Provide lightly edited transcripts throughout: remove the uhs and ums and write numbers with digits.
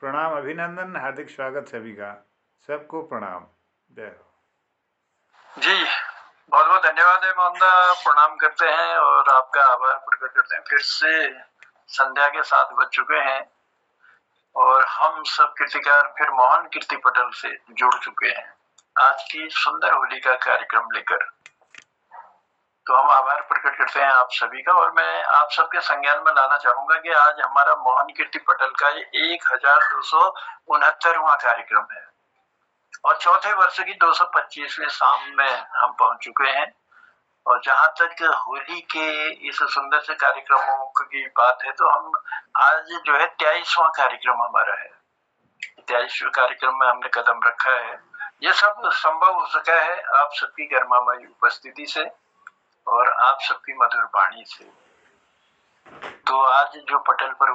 प्रणाम, अभिनंदन, हार्दिक स्वागत सभी का। सबको प्रणाम। जय हो। जी, बहुत बहुत धन्यवाद है मोहनदा। प्रणाम करते हैं और आपका आभार प्रकट करते हैं। फिर से संध्या के 7 बज चुके हैं और हम सब कीर्तिकार फिर मोहन कीर्ति पटल से जुड़ चुके हैं आज की सुंदर होली का कार्यक्रम लेकर। तो हम आभार प्रकट करते हैं आप सभी का और मैं आप सबके संज्ञान में लाना चाहूंगा कि आज हमारा मोहन कीर्ति पटल का ये 1269वां कार्यक्रम है और चौथे वर्ष की 225वीं शाम में हम पहुंच चुके हैं। और जहां तक होली के इस सुंदर से कार्यक्रमों की बात है तो हम आज जो है 23वां कार्यक्रम हमारा है। 23वें कार्यक्रम में हमने कदम रखा है। ये सब संभव हो सका है आप सबकी गर्मामयी उपस्थिति से और आप सबकी मधुर वाणी से। तो आज जो पटल पर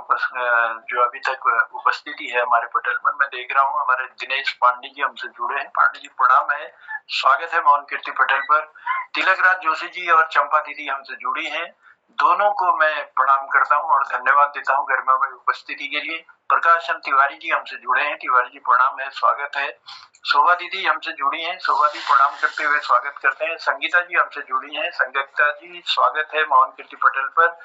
जो अभी तक उपस्थिति है हमारे पटल पर, मैं देख रहा हूँ हमारे दिनेश पांडे जी हमसे जुड़े हैं। पांडे जी प्रणाम है, स्वागत है मोहन कीर्ति पटल पर। तिलकराज जोशी जी और चंपा दीदी हमसे जुड़ी हैं, दोनों को मैं प्रणाम करता हूँ और धन्यवाद देता हूँ गरिमा में उपस्थिति के लिए। प्रकाश चंद तिवारी जी हमसे जुड़े हैं, तिवारी जी प्रणाम है, स्वागत है। शोभा दीदी हमसे जुड़ी हैं, शोभा जी प्रणाम करते हुए स्वागत करते हैं। संगीता जी हमसे जुड़ी हैं, संगीता जी स्वागत है मोहन कीर्ति पटल पर।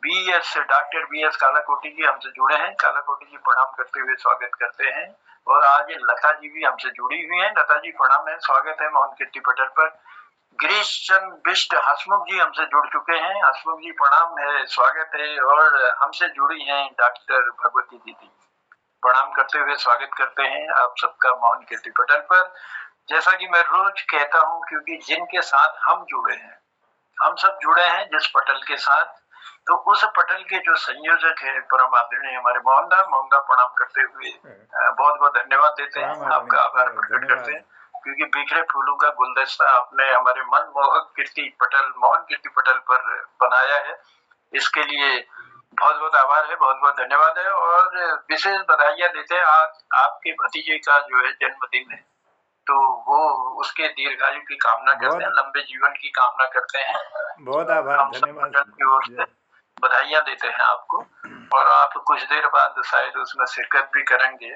डॉक्टर बी एस कालाकोटी जी हमसे जुड़े हैं, कालाकोटी जी प्रणाम करते हुए स्वागत करते हैं। और आज लता जी भी हमसे जुड़ी हुई हैं, लता जी प्रणाम है, स्वागत है मोहन कीर्ति पटल पर। गिरीश चंद बिष्ट हसमुख जी हमसे जुड़ चुके हैं, हसमुख जी प्रणाम है, स्वागत है। और हमसे जुड़ी हैं डॉक्टर भगवती दीदी, प्रणाम करते हुए स्वागत करते हैं आप सबका मोहन कीर्ति पटल पर। जैसा कि मैं रोज कहता हूं, क्योंकि जिनके साथ हम जुड़े हैं, हम सब जुड़े हैं जिस पटल के साथ, तो उस पटल के जो संयोजक है परम आदरणीय हमारे मोहनदा प्रणाम करते हुए बहुत बहुत धन्यवाद देते हैं, आपका आभार प्रकट करते हैं। क्योंकि बिखरे फूलों का गुलदस्ता आपने हमारे मनमोहक कीर्ति पटल मोहन कीर्ति पटल पर बनाया है, इसके लिए बहुत बहुत आभार है, बहुत बहुत धन्यवाद है। और विशेष बधाइयां देते हैं, आज आपके भतीजे का जो है जन्मदिन है, तो वो उसके दीर्घायु की कामना करते हैं, लंबे जीवन की कामना करते हैं। बहुत आभार, हम सब धन्यवाद पटल की ओर से बधाइयां देते हैं आपको। और आप कुछ देर बाद शायद उसमें शिरकत भी करेंगे,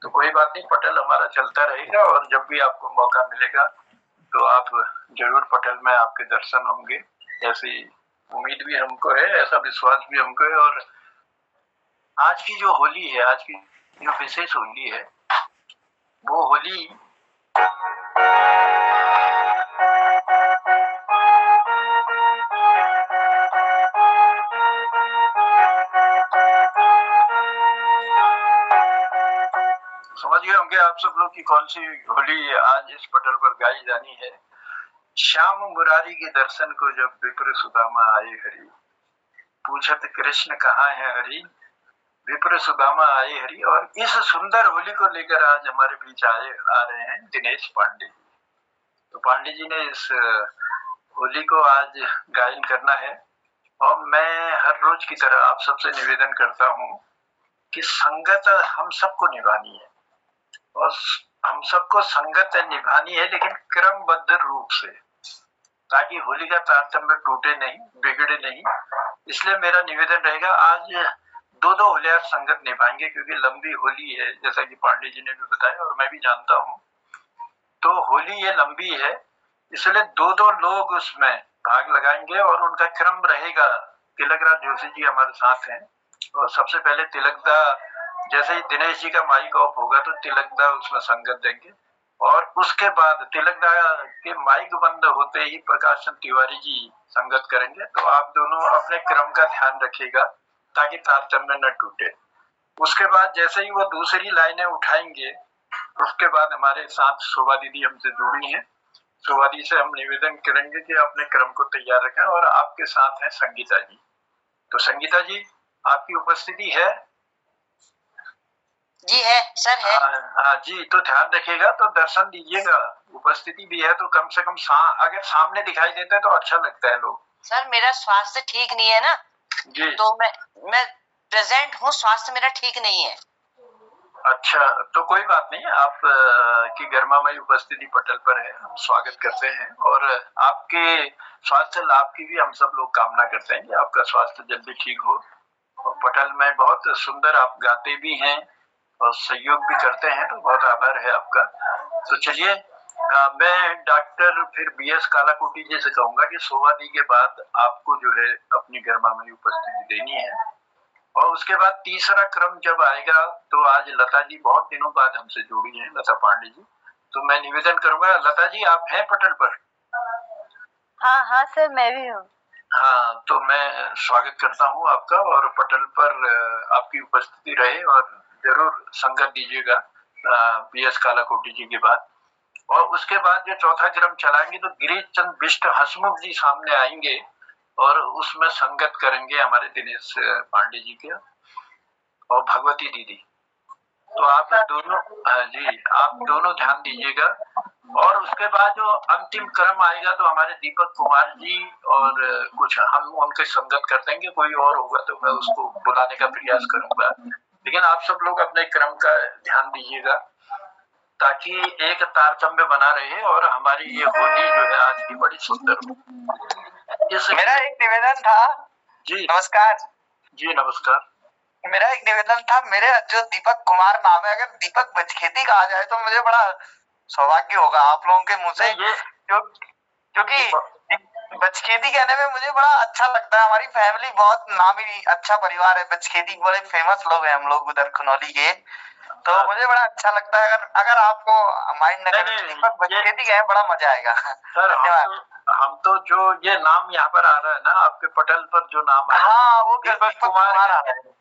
तो कोई बात नहीं, पटल हमारा चलता रहेगा और जब भी आपको मौका मिलेगा तो आप जरूर पटल में आपके दर्शन होंगे, ऐसी उम्मीद भी हमको है, ऐसा विश्वास भी हमको है। और आज की जो होली है, आज की जो विशेष होली है, वो होली समझ गए होंगे आप सब लोग कि कौन सी होली आज इस पटल पर गाई जानी है। श्याम मुरारी के दर्शन को जब विप्र सुदामा आए हरि, पूछत कृष्ण कहाँ है हरि, विप्र सुदामा आए हरि। और इस सुंदर होली को लेकर आज हमारे बीच आ रहे हैं दिनेश पांडे जी। तो पांडे जी ने इस होली को आज गायन करना है और मैं हर रोज की तरह आप सबसे निवेदन करता हूँ कि संगत हम सबको निभानी है और हम सबको संगत निभानी है, लेकिन क्रमबद्ध रूप से, ताकि होली का तारतम्य टूटे नहीं, बिगड़े नहीं। इसलिए मेरा निवेदन रहेगा, आज दो दो होलियार संगत निभाएंगे, क्योंकि लंबी होली है, जैसा कि पांडे जी ने भी बताया और मैं भी जानता हूँ। तो होली ये लंबी है, इसलिए दो दो लोग उसमें भाग लगाएंगे और उनका क्रम रहेगा। तिलकराज जोशी जी हमारे साथ हैं और सबसे पहले तिलकदा, जैसे ही दिनेश जी का माइक ऑफ होगा तो तिलकदा उसमें संगत देंगे और उसके बाद तिलकदा के माइक बंद होते ही प्रकाश चंद तिवारी जी संगत करेंगे। तो आप दोनों अपने क्रम का ध्यान रखिएगा ताकि तारतम्य न टूटे। उसके बाद जैसे ही वो दूसरी लाइनें उठाएंगे, उसके बाद हमारे साथ शोभा दीदी हमसे जुड़ी हैं, शोभा दी से हम निवेदन करेंगे कि अपने क्रम को तैयार रखें। और आपके साथ हैं संगीता जी। तो संगीता जी, आपकी उपस्थिति है? जी है सर, है। हाँ जी, तो ध्यान रखिएगा, तो दर्शन दीजिएगा। उपस्थिति भी है तो कम से कम अगर सामने दिखाई देता है तो अच्छा लगता है लोग। सर मेरा स्वास्थ्य ठीक नहीं है ना जी, तो मैं प्रेजेंट हूँ, स्वास्थ्य मेरा ठीक नहीं है। अच्छा, तो कोई बात नहीं, आप की गर्मामयी उपस्थिति पटल पर है, हम स्वागत करते हैं और आपके स्वास्थ्य लाभ की भी हम सब लोग कामना करते हैं कि आपका स्वास्थ्य जल्दी ठीक हो। और पटल में बहुत सुंदर आप गाते भी हैं और सहयोग भी करते हैं, तो बहुत आभार है आपका। तो चलिए, मैं डॉक्टर फिर BS कालाकोटी जी से कहूंगा कि सोवादी के बाद आपको जो है अपनी गरिमा में उपस्थिति देनी है, और उसके बाद तीसरा क्रम जब आएगा तो आज लता जी बहुत दिनों बाद हमसे जुड़ी हैं, लता पांडे जी, तो मैं निवेदन करूंगा, लता जी आप हैं पटल पर? हाँ हाँ सर, मैं भी हूँ। हाँ, तो मैं स्वागत करता हूँ आपका, और पटल पर आपकी उपस्थिति रहे, और जरूर संगत दीजिएगा BS कालाकोटी जी के बाद। और उसके बाद जो चौथा क्रम चलाएंगे तो गिरीश चंद बिष्ट हसमुख जी सामने आएंगे और उसमें संगत करेंगे हमारे दिनेश पांडे जी के और भगवती दीदी। तो आप दोनों, जी आप दोनों ध्यान दीजिएगा। और उसके बाद जो अंतिम क्रम आएगा तो हमारे दीपक कुमार जी और कुछ हम उनके संगत कर देंगे, कोई और होगा तो मैं उसको बुलाने का प्रयास करूंगा, लेकिन आप सब लोग अपने क्रम का ध्यान दीजिएगा ताकि एक तारतम्य बना रहे और हमारी ये होली जो है आज की बड़ी सुंदर हो। मेरा एक निवेदन था। जी नमस्कार। जी नमस्कार। मेरा एक निवेदन था, मेरे जो दीपक कुमार नाम है, अगर दीपक बचखेती कहा जाए तो मुझे बड़ा सौभाग्य होगा आप लोगों के मुंह से, क्योंकि बचखेती कहने में मुझे बड़ा अच्छा लगता है। हमारी फैमिली बहुत नामी अच्छा परिवार है, बचखेती बड़े फेमस लोग हैं हम लोग उधर खुनौली के, तो मुझे बड़ा अच्छा लगता है। अगर आपको माइंड न करें, दीपक बचखेती कहें, बड़ा मजा आएगा सर। हम तो जो ये नाम यहाँ पर आ रहा है ना आपके पटल पर जो नाम है, हाँ वो दीपक कुमार आ रहा है।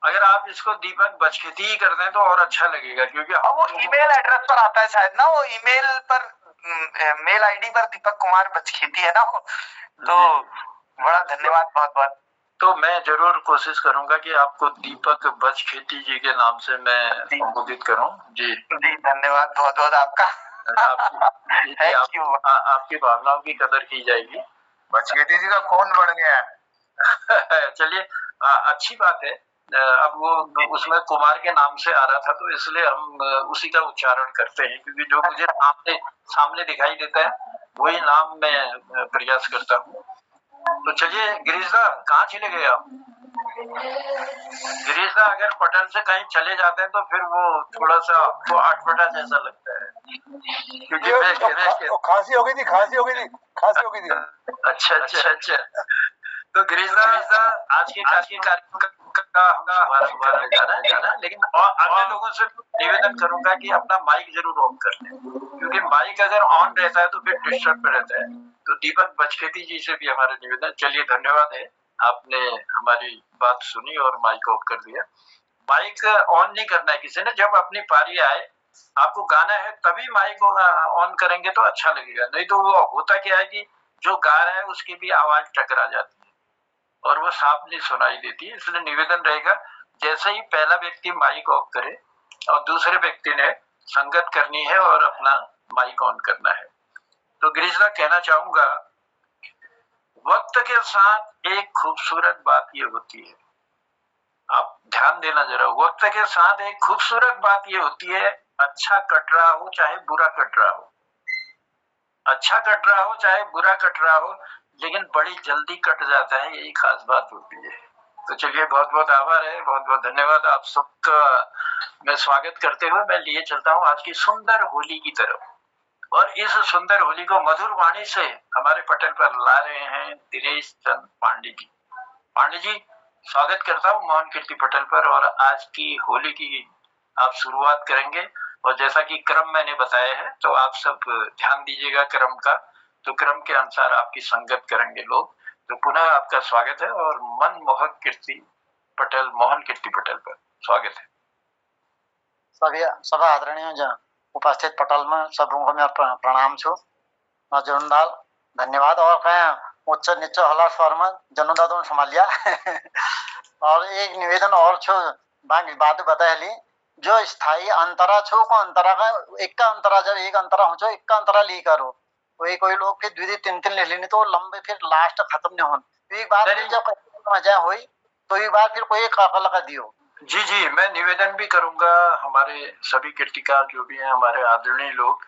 अगर आप इसको दीपक बचखेती ही कर दें तो और अच्छा लगेगा, क्योंकि वो ईमेल एड्रेस पर आता है शायद ना, वो ईमेल पर मेल आईडी पर दीपक कुमार बचखेती है ना, तो बड़ा धन्यवाद बहुत बहुत। तो मैं जरूर कोशिश करूंगा कि आपको दीपक बचखेती जी के नाम से मैं संबोधित करूं। जी जी धन्यवाद बहुत बहुत आपका। आपकी भावनाओं की कदर की जाएगी। बचखेती जी का खून बढ़ गया है। चलिए, अच्छी बात है। अब वो उसमें कुमार के नाम से आ रहा था तो इसलिए हम उसी का उच्चारण करते हैं, क्योंकि जो मुझे सामने दिखाई देता है वही नाम मैं प्रयास करता हूँ। तो चलिए गिरीशदा, कहाँ चले गए आप? गिरीशदा अगर पटल से कहीं चले जाते हैं तो फिर वो थोड़ा सा आपको अटपटा जैसा लगता है, क्योंकि मैं खांसी हो गई थी। अच्छा। तो गिरीशदा आज के कार्यक्रम का हम शुभारंभ करने जा रहे हैं, लेकिन अन्य लोगों से निवेदन करूंगा कि अपना माइक जरूर ऑन कर लें, क्योंकि माइक अगर ऑन रहता है तो फिर डिस्टर्ब रहता है। तो दीपक बचखेती जी से भी हमारे निवेदन। चलिए, धन्यवाद है, आपने हमारी बात सुनी और माइक ऑफ कर दिया। माइक ऑन नहीं करना है किसी ने, जब अपनी पारी आए आपको गाना है तभी माइक ऑन करेंगे तो अच्छा लगेगा, नहीं तो वो होता क्या है कि जो गा रहा है उसकी भी आवाज टकरा जाती है और वो साफ नहीं सुनाई देती है। इसलिए निवेदन रहेगा, जैसे ही पहला व्यक्ति माइक ऑफ करे और दूसरे व्यक्ति ने संगत करनी है और अपना माइक ऑन करना है। तो गिरीशदा कहना चाहूंगा, वक्त के साथ एक खूबसूरत बात ये होती है, आप ध्यान देना जरा, वक्त के साथ एक खूबसूरत बात ये होती है, अच्छा कट रहा हो चाहे बुरा कट रहा हो, अच्छा कट रहा हो चाहे बुरा कट रहा हो, लेकिन बड़ी जल्दी कट जाता है, यही खास बात होती है। तो चलिए, बहुत बहुत आभार है, बहुत बहुत धन्यवाद आप सबका। मैं स्वागत करते हुए मैं लिए चलता हूँ आज की सुंदर होली की तरफ, और इस सुंदर होली को मधुर वाणी से हमारे पटल पर ला रहे हैं दिनेश चंद पांडे जी। पांडे जी, स्वागत करता हूँ मोहन कीर्ति पटल पर, और आज की होली की आप शुरुआत करेंगे। और जैसा कि क्रम मैंने बताया है तो आप सब ध्यान दीजिएगा क्रम का, तो क्रम के अनुसार आपकी संगत करेंगे लोग। तो पुनः आपका स्वागत है और मोहन कीर्ति पटल पर स्वागत है। सभी आदरणीय उपस्थित पटल में सबों को मैं प्रणाम छु जनुदाल धन्यवाद। और कहें उच्च नीच हला स्वर में जनुदा संभाल लिया। और एक निवेदन और छो बात बताए, जो स्थायी अंतरा छो को अंतरा का एक अंतरा, जब एक अंतरा हो छो एक अंतरा ली करो, वही कोई लोग फिर द्वितीय तीन ले लेनी तो लंबे फिर लास्ट खत्म नहीं होने, एक बार जब मजा हुई तो एक बार फिर कोई काका लगा दियो। जी, मैं निवेदन भी करूंगा हमारे सभी कीर्तिकार जो भी हैं हमारे आदरणीय लोग,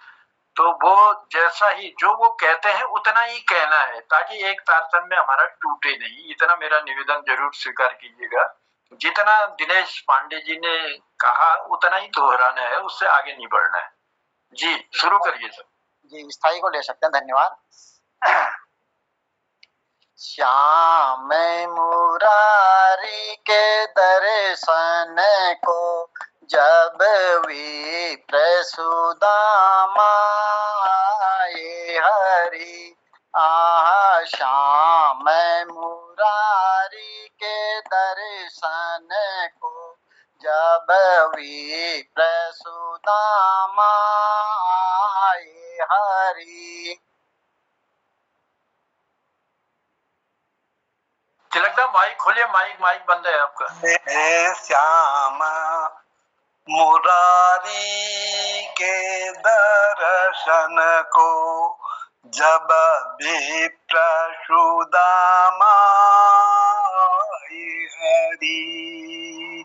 तो वो जैसा ही जो वो कहते हैं उतना ही कहना है ताकि एक तारतम्य हमारा टूटे नहीं, इतना मेरा निवेदन जरूर स्वीकार कीजिएगा। जितना दिनेश पांडे जी ने कहा उतना ही दोहराना है, उससे आगे नहीं बढ़ना है। जी शुरू करिए सर। जी स्थाई को ले सकते हैं, धन्यवाद। श्याम मुरारी के दर्शन को जब विप्र सुदामा आए हरि, आह श्याम मुरारी के दर्शन को जब विप्र सुदामा आए हरि। तिलकदा माइक खोलिए, माइक बंद है आपका। श्याम मुरारी के दर्शन को जब विप्र सुदामा आए हरि,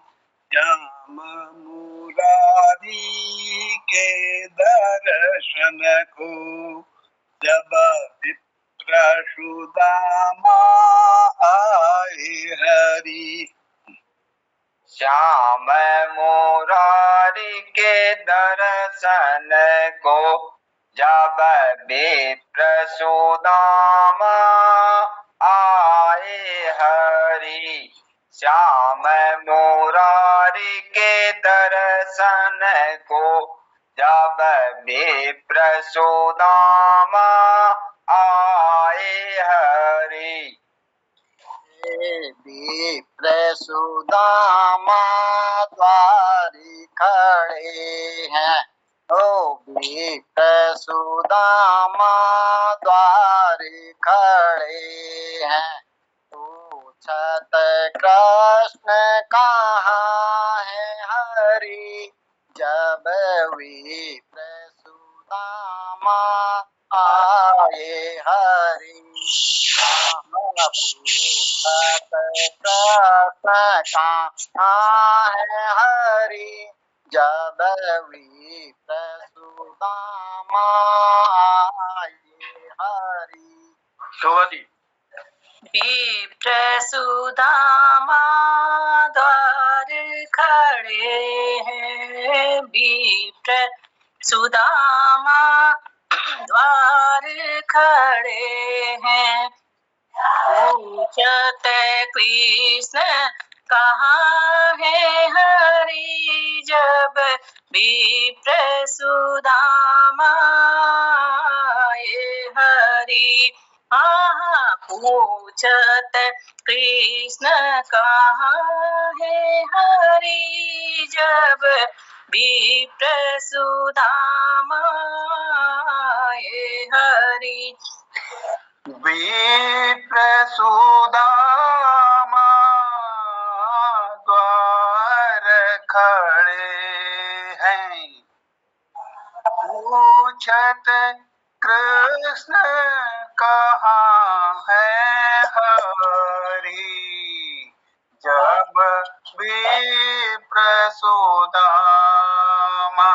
श्याम मुरारी के दर्शन को जब विप्र सुदामा आए हरि। श्याम मुरारी के दर्शन को जब विप्र सुदामा आए हरि, श्याम मुरारी के दर्शन को जब विप्र सुदामा आए हरि। विप्र सुदामा द्वारी खड़े हैं, ओ विप्र सुदामा द्वारी खड़े हैं। पूछत कृष्ण कहाँ है हरि, जब विप्र सुदामा आए हरि। पूछत कृष्ण कहाँ है हरि, जब विप्र सुदामा आए हरि। शोभादी। विप्र सुदामा द्वार खड़े हैं, विप्र सुदामा द्वार खड़े हैं। पूछत कृष्ण कहाँ है हरि, जब विप्र सुदामा आए हरि। पूछत कृष्ण कहाँ है हरि, जब विप्र सुदामा आए हरि। विप्र सुदामा द्वार खड़े हैं, पूछत कृष्ण कहाँ है हरि, जब विप्र सुदामा।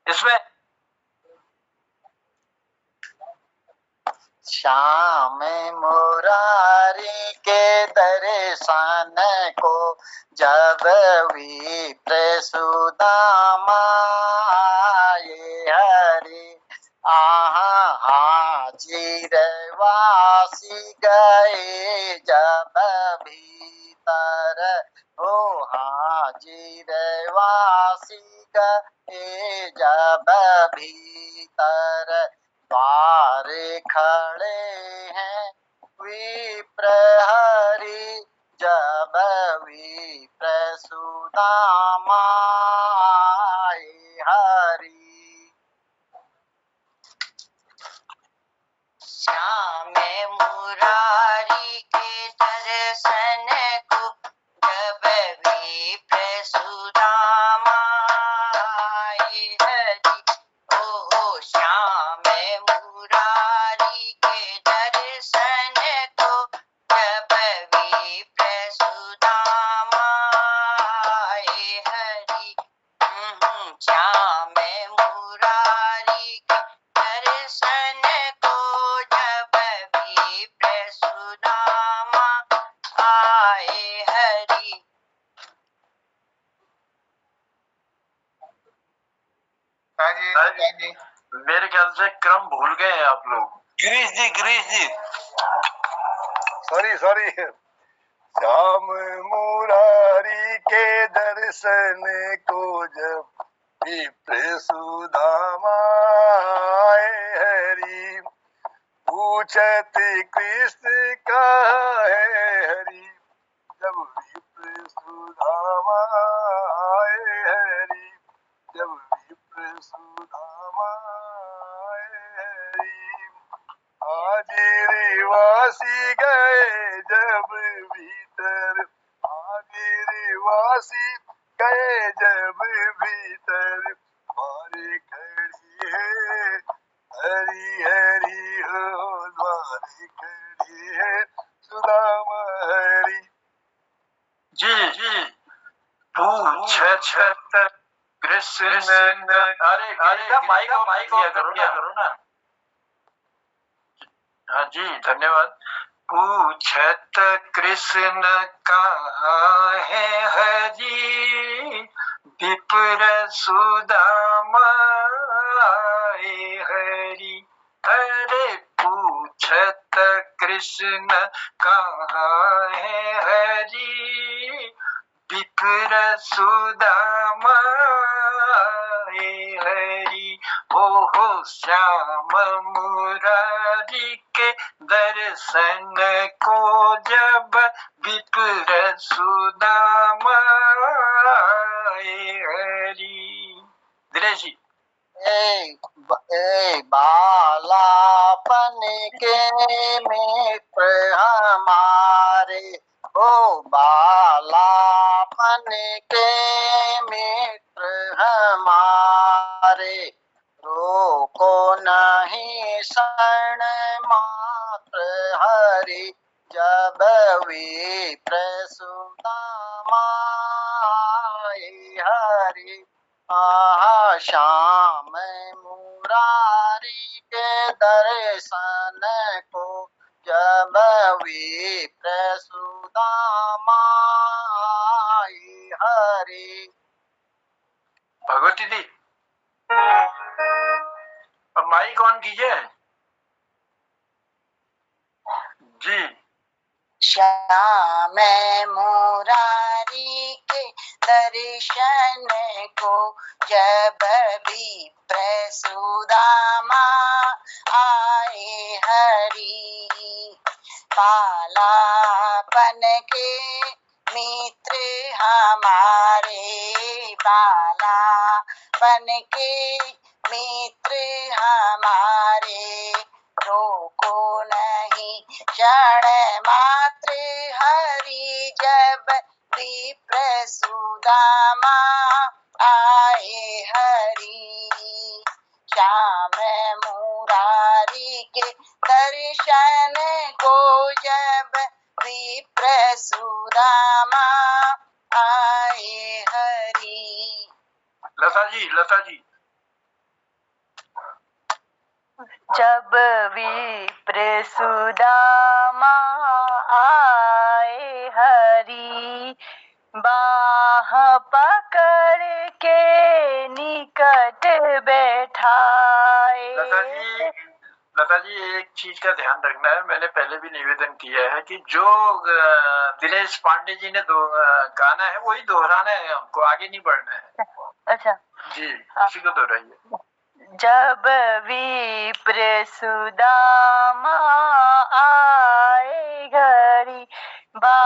इसमें श्याम मुरारी के दर्शन को जब विप्र सुदामा आए हरि, हाजिर वासी गए जब भीतर, ओ हाजिर वासी गए जब भीतर। द्वार खड़े हैं विप्र हरि, जब विप्र सुदामा आए हरि। श्याम मुरारी के दर्शन को जब विप्र सुदामा आए हरि, ओहो श्याम मुरारी के दर्शन को जब विप्र सुदामा आए ख्याल से क्रम भूल गए हैं आप लोग। गिरीश जी सॉरी श्याम मुरारी के दर्शन को जब विप्र सुदामा आए हरि, पूछत कृष्ण कहाँ है हरि, जब विप्र सुदामा आए हरि, जब विप्र सुदामा आए हरि। हाजिरवासी गए जब भीतर, हाजिरवासी गए जब भीतर, द्वारे खड़ी है हरि हरि हो, द्वारे खड़ी है सुदामा हरि। जी पूछत कृष्ण, अरे माइक करो ना। हाँ जी धन्यवाद। पूछत कृष्ण कहाँ है हरि, विप्र सुदामा आए हरि। अरे पूछत कृष्ण कहाँ है हरि, विप्र सुदामा आए हरि। ओहो श्याम मुरारी के दर्शन को जब विप्र सुदामा आए हरि। दिनेश जी। बालापन के मित्र हमारे, ओ बालापन के मित्र हमारे, रोको नहीं शरण मात्र हरि, जब विप्र सुदामा आए हरि। श्याम मुरारी के दर्शन को जब विप्र सुदामा आए हरि। भगवती दी अब माइक ऑन कीजिए जी। श्याम मुरारी के दर्शन को जब विप्र सुदामा आए हरि, बालापन के मित्र हमारे, बालापन के मित्र हमारे, रोको नहीं क्षण मात्र हरि, जब विप्र सुदामा आए हरि। श्याम मुरारी के दर्शन को जब विप्र सुदामा आए हरि। लता जी जब विप्र सुदामा आए हरि, बाह पकड़ के निकट बैठाए। लता जी एक चीज का ध्यान रखना है, मैंने पहले भी निवेदन किया है कि जो दिनेश पांडे जी ने गाना है वही दोहराना है, हमको आगे नहीं बढ़ना है। अच्छा जी उसी को दोहराइए। जब विप्र सुदामा आए हरि, बा